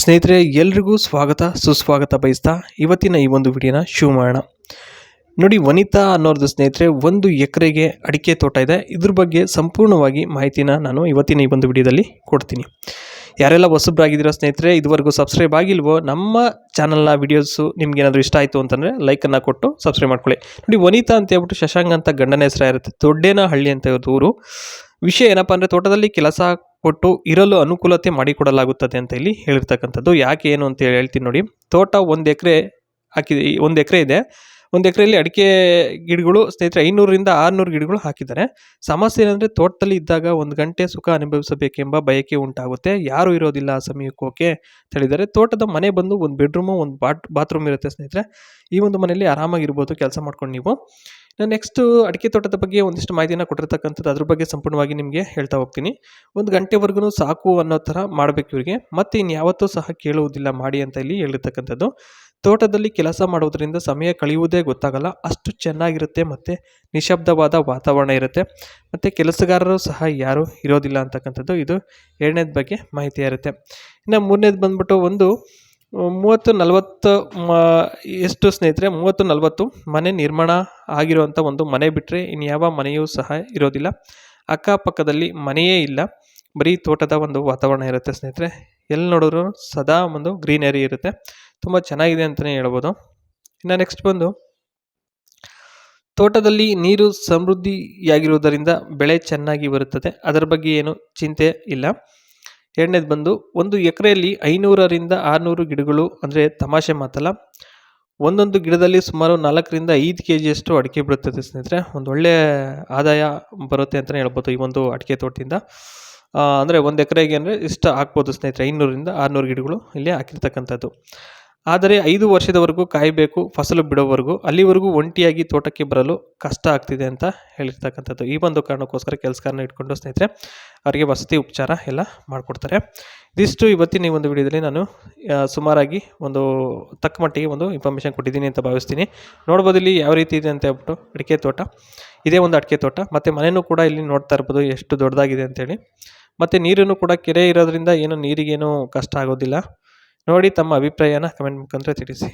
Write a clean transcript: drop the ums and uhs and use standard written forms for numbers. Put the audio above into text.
ಸ್ನೇಹಿತರೆ ಎಲ್ರಿಗೂ ಸ್ವಾಗತ ಸುಸ್ವಾಗತ ಬಯಸ್ತಾ ಇವತ್ತಿನ ಈ ಒಂದು ವಿಡಿಯೋನ ಶುರು ಮಾಡೋಣ. ನೋಡಿ, ವನಿತಾ ಅನ್ನೋರ್ದು ಸ್ನೇಹಿತರೆ 1 ಎಕರೆಗೆ ಅಡಿಕೆ ತೋಟ ಇದೆ. ಇದ್ರ ಬಗ್ಗೆ ಸಂಪೂರ್ಣವಾಗಿ ಮಾಹಿತಿನ ನಾನು ಇವತ್ತಿನ ಈ ಒಂದು ವಿಡಿಯೋದಲ್ಲಿ ಕೊಡ್ತೀನಿ. ಯಾರೆಲ್ಲ ಹೊಸಬ್ರಾಗಿದ್ದೀರೋ ಸ್ನೇಹಿತರೆ, ಇದುವರೆಗೂ ಸಬ್ಸ್ಕ್ರೈಬ್ ಆಗಿಲ್ವೋ, ನಮ್ಮ ಚಾನಲ್ನ ವೀಡಿಯೋಸು ನಿಮ್ಗೆ ಏನಾದರೂ ಇಷ್ಟ ಆಯಿತು ಅಂತಂದರೆ ಲೈಕನ್ನು ಕೊಟ್ಟು ಸಬ್ಸ್ಕ್ರೈಬ್ ಮಾಡ್ಕೊಳ್ಳಿ. ನೋಡಿ, ವನಿತಾ ಅಂತ ಹೇಳ್ಬಿಟ್ಟು ಶಶಾಂಕ್ ಅಂತ ಗಂಡನ ಹೆಸರಾಗಿರುತ್ತೆ. ದೊಡ್ಡೇನಹಳ್ಳಿ ಅಂತ ಇರೋದು ಊರು. ವಿಷಯ ಏನಪ್ಪ ಅಂದರೆ, ತೋಟದಲ್ಲಿ ಕೆಲಸ ಕೊಟ್ಟು ಇರಲು ಅನುಕೂಲತೆ ಮಾಡಿಕೊಡಲಾಗುತ್ತದೆ ಅಂತ ಇಲ್ಲಿ ಹೇಳಿರ್ತಕ್ಕಂಥದ್ದು. ಯಾಕೆ ಏನು ಅಂತ ಹೇಳ್ತೀನಿ ನೋಡಿ. ತೋಟ 1 ಎಕರೆ ಹಾಕಿದೆ, 1 ಎಕರೆ ಇದೆ. 1 ಎಕರೆಯಲ್ಲಿ ಅಡಿಕೆ ಗಿಡಗಳು ಸ್ನೇಹಿತರೆ 500ರಿಂದ 600 ಗಿಡಗಳು ಹಾಕಿದ್ದಾರೆ. ಸಮಸ್ಯೆ ಏನಂದರೆ, ತೋಟದಲ್ಲಿ ಇದ್ದಾಗ 1 ಗಂಟೆ ಸುಖ ಅನುಭವಿಸಬೇಕೆಂಬ ಬಯಕೆ ಉಂಟಾಗುತ್ತೆ. ಯಾರೂ ಇರೋದಿಲ್ಲ ಆ ಸಮಯಕ್ಕೆ ಓಕೆ ಹೇಳಿದ್ದಾರೆ. ತೋಟದ ಮನೆ ಬಂದು 1 ಬೆಡ್ರೂಮು 1 ಬಾತ್ರೂಮ್ ಇರುತ್ತೆ ಸ್ನೇಹಿತರೆ. ಈ ಒಂದು ಮನೆಯಲ್ಲಿ ಆರಾಮಾಗಿರ್ಬೋದು ಕೆಲಸ ಮಾಡ್ಕೊಂಡು ನೀವು. ನಾನು ನೆಕ್ಸ್ಟು ಅಡಿಕೆ ತೋಟದ ಬಗ್ಗೆ ಒಂದಿಷ್ಟು ಮಾಹಿತಿನ ಕೊಟ್ಟಿರ್ತಕ್ಕಂಥದ್ದು, ಅದ್ರ ಬಗ್ಗೆ ಸಂಪೂರ್ಣವಾಗಿ ನಿಮಗೆ ಹೇಳ್ತಾ ಹೋಗ್ತೀನಿ. 1 ಗಂಟೆವರೆಗೂ ಸಾಕು ಅನ್ನೋ ಥರ ಮಾಡಬೇಕು ಇವರಿಗೆ, ಮತ್ತು ಇನ್ಯಾವತ್ತೂ ಸಹ ಕೇಳುವುದಿಲ್ಲ ಮಾಡಿ ಅಂತ ಇಲ್ಲಿ ಹೇಳಿರ್ತಕ್ಕಂಥದ್ದು. ತೋಟದಲ್ಲಿ ಕೆಲಸ ಮಾಡೋದ್ರಿಂದ ಸಮಯ ಕಳೆಯುವುದೇ ಗೊತ್ತಾಗಲ್ಲ, ಅಷ್ಟು ಚೆನ್ನಾಗಿರುತ್ತೆ ಮತ್ತು ನಿಶಬ್ದವಾದ ವಾತಾವರಣ ಇರುತ್ತೆ, ಮತ್ತು ಕೆಲಸಗಾರರು ಸಹ ಯಾರೂ ಇರೋದಿಲ್ಲ ಅಂತಕ್ಕಂಥದ್ದು. ಇದು 2ನೇದು ಬಗ್ಗೆ ಮಾಹಿತಿ ಇರುತ್ತೆ. ಇನ್ನು 3ನೇದು ಬಂದ್ಬಿಟ್ಟು ಒಂದು 30-40 ಎಷ್ಟು ಸ್ನೇಹಿತರೆ 30-40 ಮನೆ ನಿರ್ಮಾಣ ಆಗಿರುವಂಥ ಒಂದು ಮನೆ ಬಿಟ್ಟರೆ ಇನ್ಯಾವ ಮನೆಯೂ ಸಹ ಇರೋದಿಲ್ಲ. ಅಕ್ಕಪಕ್ಕದಲ್ಲಿ ಮನೆಯೇ ಇಲ್ಲ, ಬರೀ ತೋಟದ ಒಂದು ವಾತಾವರಣ ಇರುತ್ತೆ ಸ್ನೇಹಿತರೆ. ಎಲ್ಲಿ ನೋಡಿದ್ರು ಸದಾ ಒಂದು ಗ್ರೀನರಿ ಇರುತ್ತೆ, ತುಂಬ ಚೆನ್ನಾಗಿದೆ ಅಂತಲೇ ಹೇಳ್ಬೋದು. ಇನ್ನು ನೆಕ್ಸ್ಟ್ ಬಂದು, ತೋಟದಲ್ಲಿ ನೀರು ಸಮೃದ್ಧಿಯಾಗಿರುವುದರಿಂದ ಬೆಳೆ ಚೆನ್ನಾಗಿ ಬರುತ್ತದೆ, ಅದರ ಬಗ್ಗೆ ಏನು ಚಿಂತೆ ಇಲ್ಲ. 2ನೇದು ಬಂದು, 1 ಎಕರೆಯಲ್ಲಿ 500ರಿಂದ 600 ಗಿಡಗಳು ಅಂದರೆ ತಮಾಷೆ ಮಾತಲ್ಲ. ಒಂದೊಂದು ಗಿಡದಲ್ಲಿ ಸುಮಾರು 4ರಿಂದ 5 kgಯಷ್ಟು ಅಡಿಕೆ ಬಿಡುತ್ತದೆ ಸ್ನೇಹಿತರೆ. ಒಂದು ಒಳ್ಳೆಯ ಆದಾಯ ಬರುತ್ತೆ ಅಂತಲೇ ಹೇಳ್ಬೋದು ಈ ಒಂದು ಅಡಿಕೆ ತೋಟದಿಂದ. ಅಂದರೆ 1 ಎಕರೆಗೆ ಅಂದರೆ ಇಷ್ಟು ಹಾಕ್ಬೋದು ಸ್ನೇಹಿತರೆ, 500ರಿಂದ 600 ಗಿಡಗಳು ಇಲ್ಲಿ ಹಾಕಿರ್ತಕ್ಕಂಥದ್ದು. ಆದರೆ 5 ವರ್ಷದವರೆಗೂ ಕಾಯಬೇಕು ಫಸಲು ಬಿಡೋವರೆಗೂ, ಅಲ್ಲಿವರೆಗೂ ಒಂಟಿಯಾಗಿ ತೋಟಕ್ಕೆ ಬರಲು ಕಷ್ಟ ಆಗ್ತಿದೆ ಅಂತ ಹೇಳಿರ್ತಕ್ಕಂಥದ್ದು. ಈ ಒಂದು ಕಾರಣಕ್ಕೋಸ್ಕರ ಕೆಲಸಗಾರನ ಇಟ್ಕೊಂಡು ಸ್ನೇಹಿತರೆ ಅವರಿಗೆ ವಸತಿ ಉಪಚಾರ ಎಲ್ಲ ಮಾಡಿಕೊಡ್ತಾರೆ. ಇದಿಷ್ಟು ಇವತ್ತಿನ ಈ ಒಂದು ವಿಡಿಯೋದಲ್ಲಿ ನಾನು ಸುಮಾರಾಗಿ ಒಂದು ತಕ್ಕ ಮಟ್ಟಿಗೆ ಒಂದು ಇನ್ಫಾರ್ಮೇಷನ್ ಕೊಟ್ಟಿದ್ದೀನಿ ಅಂತ ಭಾವಿಸ್ತೀನಿ. ನೋಡ್ಬೋದು ಇಲ್ಲಿ ಯಾವ ರೀತಿ ಇದೆ ಅಂತ ಹೇಳ್ಬಿಟ್ಟು ಅಡಿಕೆ ತೋಟ. ಇದೇ ಒಂದು ಅಡಿಕೆ ತೋಟ, ಮತ್ತು ಮನೆಯೂ ಕೂಡ ಇಲ್ಲಿ ನೋಡ್ತಾ ಇರ್ಬೋದು ಎಷ್ಟು ದೊಡ್ಡದಾಗಿದೆ ಅಂತೇಳಿ. ಮತ್ತು ನೀರನ್ನು ಕೂಡ ಕೆರೆ ಇರೋದ್ರಿಂದ ಏನು ನೀರಿಗೇನು ಕಷ್ಟ ಆಗೋದಿಲ್ಲ. ನೋಡಿ, ತಮ್ಮ ಅಭಿಪ್ರಾಯನ ಕಮೆಂಟ್ ಮುಖಾಂತರ ತಿಳಿಸಿ.